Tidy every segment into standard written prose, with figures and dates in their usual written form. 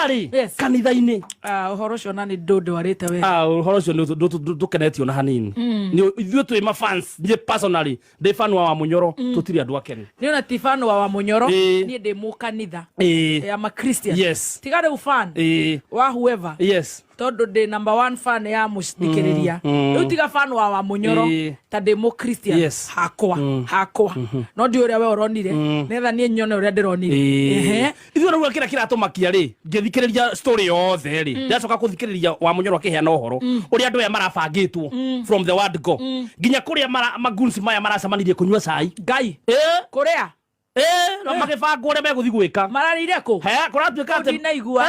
Tiari kanitha-ini uhoro cio na ni ndwarite we uhoro cio ndukenetio na hanini ni ithuĩ twĩ ma fans ni personally ndi fan wa Munyoro tutiri andu akeni ni ona ti fan wa Munyoro ni ndi mu kanitha ya ma Christian tigare u fan wa whoever todo de number 1 fan ya muthikiriria riu tiga fan wa Munyoro ta ndi mu Christian hakwa no ndi uria we uronire netha ni nyone uria ndironire ithuĩ rĩu kira kiratumakia ri ngithikiriria story yothe ri ndacoka kuthikiriria wa Munyoro akiheana uhoro uria andu aya marabangitwo from the word go nginya kuria magunsi maya maracamanirie kunyua cai ngai kuria no magibangwo uria meguthi gwika mararire ku kuratuika ati ndinaigua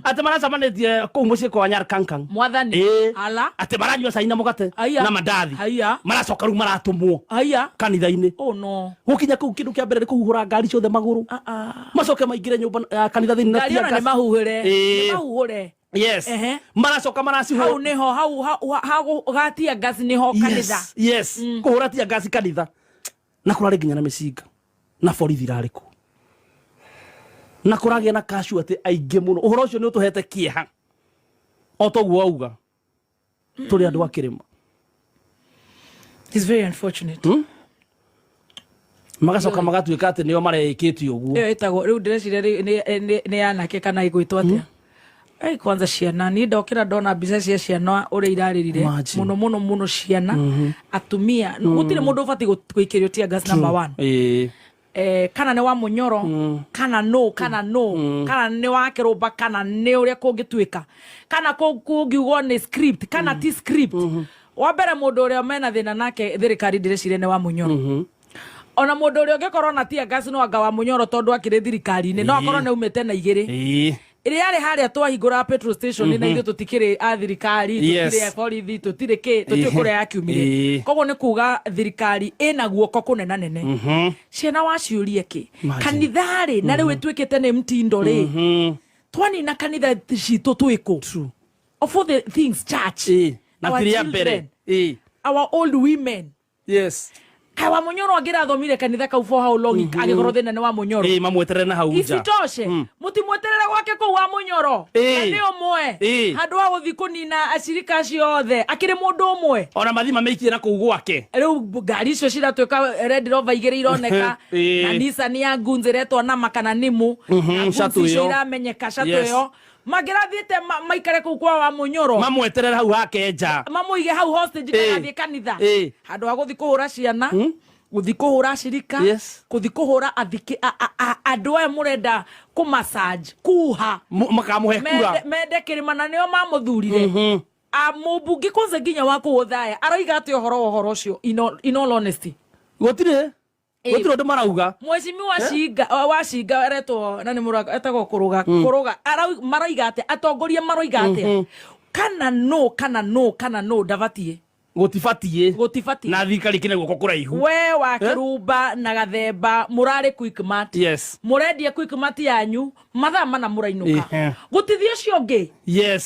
ati maracamanirie kuu mucii kwa Nyarkankang mwathani ala ati maranyua cai na mugate na mandathi maracoka ru maratumwo kanitha-ini no gukinya kuu kindu kia mbere ni kuhuhura ngari ciothe maguru macoke maingire nyumba kanitha thini na tia ngari mahuhure maracoka maracihura hau niho hau gatia gasi niho kanitha kuhura tia gasi kanitha na kurari nginya na micinga na borithi rariku na kuragia na kashu ati ainge muno uhoro ucio ni utuhete kieha otoguo auga turi andu akirima. It's very unfortunate. Magacoka magatuika ati nio mareikitio uguo etago riu ndirecire ni anake kana igwitwo atia kwanza ciana ni ndokira ndona mbica cia ciana uria iraririre muno ciana atumia gutire mundu ubati guikirio tia gas number 1 kana ni wa Munyoro kana kana ni wa Kirumba kana ni uria kungituika kana kungiugwo ni script kana ti script wa mbere mundu uria mena thina nake thirikari ndirecire ni wa Munyoro ona mundu uria ungikorwo na tia gas no anga wa Munyoro tondu akire thirikari-ini no akorwo ni umete na igiri iriari haria twahingura petrol station na ithu tutikire a thirikari tutire borithi tutire ki tutikure yakiumire koguo ni kuga thirikari ina guoko kunena nene ciana waciurie ki kanithari na riu itwikite ni mtindo ri twani na kanitha citu twiko of all the things church na tiria mbere our old women Kawa Munyoro agira thomire kanitha kau for how long agikorwo thina ni wa Munyoro mamweterere na hau nja isitoshe mutimweterere gwake kuu wa Munyoro na ni umwe handu wa guthi kunina acirika ciothe akiri mundu umwe ona mathima meikie na kuu gwake riu ngari icio ciratwika Red Rover igire ironeka na Nissan ya ngunziretwo na makana nimu shatu yo iramenyeka shatu yo magirathiete maikare kuu kwa wa Munyoro mamweterere hau hake nja mamuige hau hostage kana kanitha handu wa guthi kuhura ciana guthi kuhura cirika guthi kuhura athiki andu aya murenda ku massage kuha makamuhe kura mende kirimana nio mamuthurire mubungi kwanza nginya wa kuuthaya aroiga ati uhoro ucio in all honesty gotire ndu marauga mweshimiwa washinga eretwo na ni muraga etago kuruga maroiga ati atongoria maroiga ati kana no davatie gutifatie na thikari kine guko kuraihu we wa Kirumba na Gathemba murari quick mat murendia quick mat yanyu mathaa mana murainuka gutithio ciongi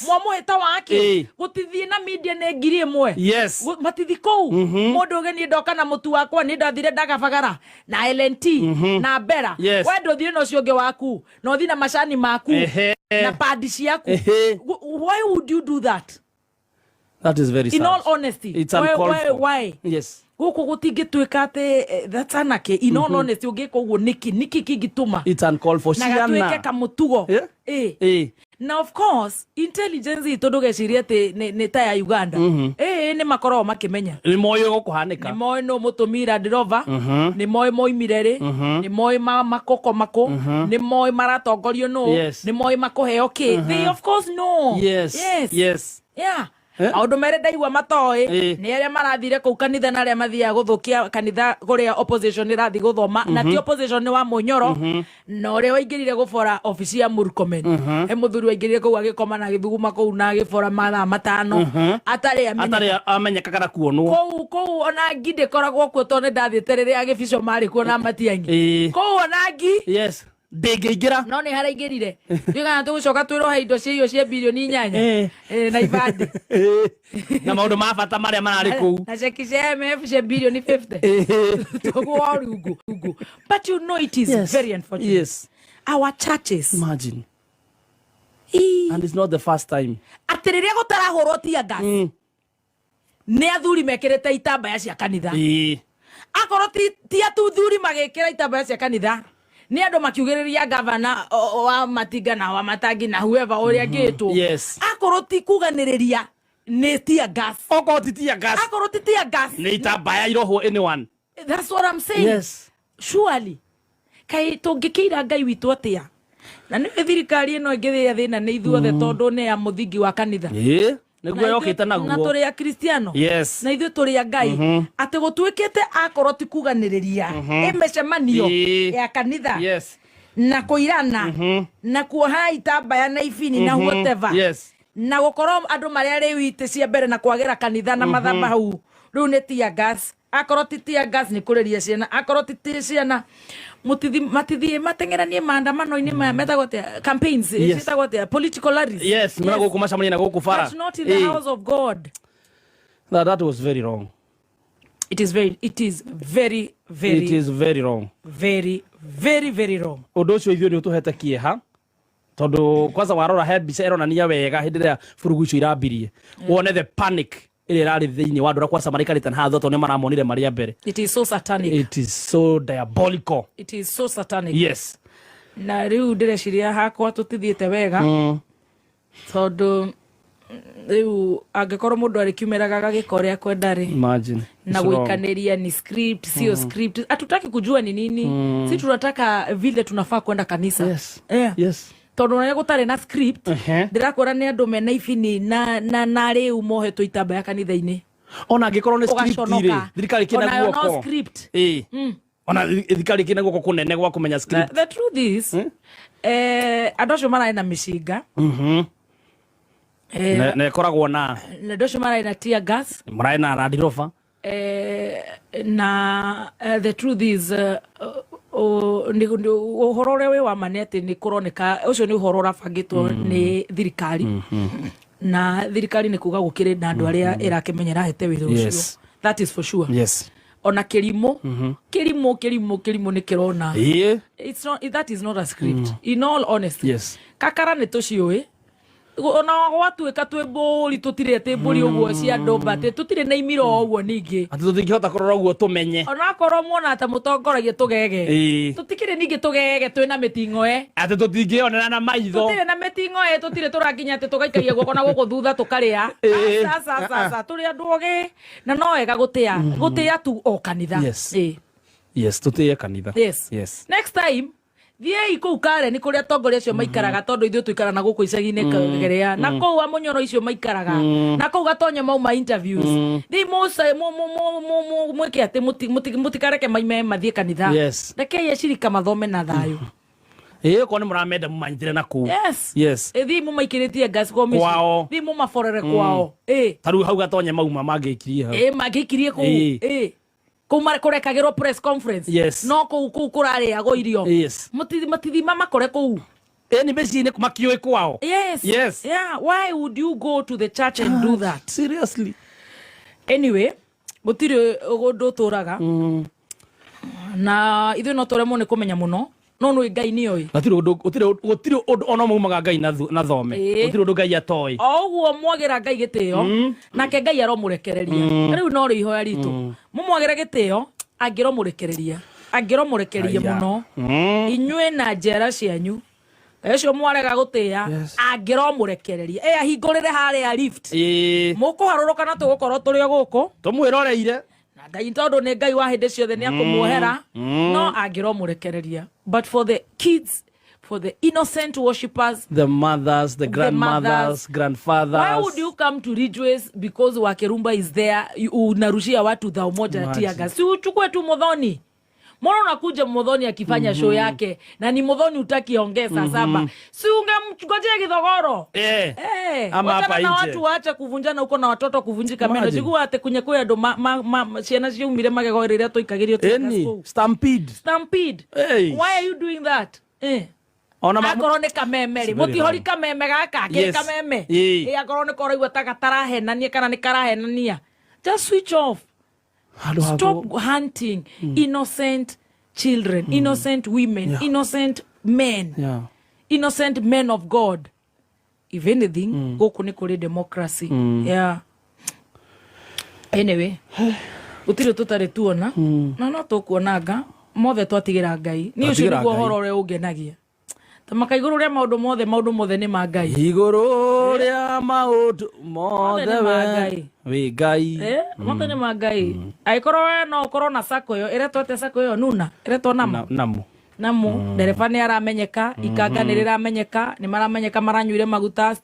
mwamuheta wake gutithie na media ne ngiri imwe matithiko mundu geni ndoka na mutu wakwa ni ndathire ndagabagara na LNT na Bera we ndothie no ciongi waku no thina macani maku na padi ciaku why would you do that? That is very sad. In all honesty, it's uncalled for. Why? Guko gutigituika ate that's anake in all honesty ugiko uguo niki kigituma. It's uncalled for ciana. Na tuike kamutugo. Now of course intelligence itodogecirie ate ne ta ya Uganda. Ni makoro makimenya. Ni moyo gukuhanika. Ni moyo no mutumira Dirova. Ni moyo moimirere. Ni moyo makoko mako. Ni moyo maratongorio no. Ni moyo makuheo ki. They of course know. Yes. Yeah. Aundu mere ndaigua matoi ni aria marathire kuu kanitha na aria mathia guthukia kanitha guria opposition irathi guthoma na ti opposition ni wa Munyoro no ria waingirire gubora ofisi ya Murkomen muthuri waingirire kuu agikoma na githuguma kuu na agibora mathaa matano atari amenyeka kana kuonwo kuu ona ngide koragwo kuo tone ndathiete riria agibicio mari kuo na matiangi kuu ona ngi ndingiingira no ni haraingirire yugana tugucoka twirohe indo cio cia bilioni 8 na ibadi na maundu ma bata maria marari kuu na cheki cia MF cia bilioni 50 tuguo rugu but you know it is very unfortunate our churches imagine And it's not the first time. Atiriria gutarahurwo tear gas. Ni athuri mekirite itambaya cia kanitha. Akorwo ti athuri magikira itambaya cia kanitha. Ni andu makiugiriria governor wa Matinga na wa Matangi na whoever uria ngitwo. Yes. Akorwo ti kuganiriria ni tear gas. Okorwo ti tear gas. Akorwo ti tear gas. Ni itambaya irohwo anyone. That's what I'm saying. Yes. Surely. Kai tungikira Ngai witu atia. Na ni thirikari ino ngithia thina ni ithuothe tondu ni ya muthingi wa kanitha. Niguo yokite naguo. Na turi ya Kristiano. Yes. Na ithuĩ turi ya Ngai. Ati gutwikite akorwo ti kuganiriria. Emecemanio ya kanitha. Yes. Na kuirana. Na kuoha itambaya na ibini na whatever. Yes. Na gukorwo andu maria riu ite cia mbere na kwagira kanitha na mathamba hau. Riu ni tear gas. Akorwo ti tear gas ni kuriria ciana. Akorwo ti ciana matithi matengeranie maandamano-ini metagwo campaigns metagwo political rallies. Yes, mna go kumacamania na goku fara. That's not in the house of God. That was very wrong. It is very wrong. Very wrong. Undu ucio ithuĩ ni utuhete kieha tondu kwanza warora he mbica ironania wega hindi ria furugu icio irambirie wone the panic ile irari thiini wa ndura kwa samarikanite na hatho tondu maramonire maria mbere. It is so satanic. It is so diabolical. It is so satanic. Yes. Na riu ndireciria hakwa tutithiete wega tondu riu angikorwo mundu ari kiumeraga gagikoria kwenda ri imagine na guikaniria ni script sio script. Hatutaki kujua ni nini. Si tunataka vile tunafaa kwenda kanisa. Yes. Yes. Tondu na gutari na script ndirakwira ni andu mena ibini na riu mohetwo itambaya kanitha-ini. Ona angikorwo ni script ri thirikari kina guoko. Ona script. Ona thirikari kina guoko kunene gwa kumenya script. The truth is andu acio marai na mĩcinga. Na koragwo na andu acio marai na tear gas. Marai na radirofa. Na the truth is uhoro uria wi wa manete ni kuroneka ucio ni uhoro urabangitwo ni thirikari. Na thirikari ni kuga gukire na andu aria irakimenyera hete wira ucio. That is for sure. Yes. Ona kirimo ni kirona. It's not, that is not a script. In all honesty. Yes. Kakara ni tuciui. Ona watuika twi mburi tutire ati mburi uguo cia ndomba ati tutire na imiro uguo ningi ati tutingihota kurora uguo tumenye ona korwo muona ata mutongoragia tugege tutikire ningi tugege twina mitingoe ati tutingionera na maitho tutire na mitingoe tutire turakinya ati tugaikagia guoko na guku thutha tukaria sasa turi andu oge na no wega gutia tu o kanitha. Yes tutie kanitha. Yes next time thie iku kare ni kuria tongoria cio maikaraga tondu ithuĩ tuikara na guku icagi-inĩ kagerea na kou amunyoro icio maikaraga na kou gatonye mauma interviews thi mwike ati mutikareke maime mathie kanitha rekei acirika mathome na thayo ko ni muramenda mumanyitire na kou. Yes thi mumaikiritie gas commission thi mumaforere kwao taru hau gatonye mauma magikirie hau magikirie kou kuma kurekagirwo press conference no kou kurare ago irio matithima makore kou ni meci-inĩ makiũĩ kwao. Yes. Yeah, why would you go to the church and do that? Seriously. Anyway, gutire ũndũ tũraga na ithuĩ no tũremwo nĩ kũmenya mũno no nĩ Ngai nĩ oĩ. Gũtirĩ ũndũ ona maumaga Ngai na thome. Gũtirĩ ũndũ Ngai atoĩ. O ũguo mwagĩra Ngai gĩtĩo nake Ngai aromũrekereria. Rĩu no rĩ ihoya ritũ mumwagĩre gĩtĩo angĩromũrekereria mũno inyuĩ na njera cianyu ecio mwarega gũtĩa angĩromũrekereria ahingũrĩre harĩa lift mũkũharũrũka na tũgũkorwo tũrĩ gũkũ tũmwĩroreire na Ngai tondu nĩ Ngai wa hĩndĩ ciothe nĩ akũmuohera no angĩromũrekereria. But for the kids, for the innocent worshippers, the mothers, the grandmothers, grandfathers, why would you come to rejoice because Wakirumba is there? Unarushia watu dhao moja tear gas. Si uchukue tu Muthoni. Mbona unakuja Muthoni akifanya show yake na ni Muthoni utaki ongeza saba. Si ungemngojea Githogoro. Ama hapa nje. Watu waacha kuvunjana huko na watoto kuvunjika meno. Jigua ate kunyakuya ndo ciana ciumire magego riria toikagirio tear gas. Stampede. Why are you doing that? Akorwo nĩ kamemeri mũtihori kameme gaka kĩ kameme akorwo nĩ koraigua ta gatarahenania kana nĩ karahenania just switch off. Stop hunting innocent children, innocent women, innocent men, innocent men of God. if anything guku ni kuri democracy yeah anyway utiri tutari tuona na no tukuonanga mothe twatigira Ngai ni ucio niguo horo ure ungenagia tamaka iguru ria maundu mothe ni ma Ngai iguru ria maundu mothe we Ngai mothe ni ma Ngai aikoro we no korwo na sako yo ire twete sako yo nuna ire twona namu ndereba ni aramenyeka ikanga ni riramenyeka ni maramenyeka maranyuire maguta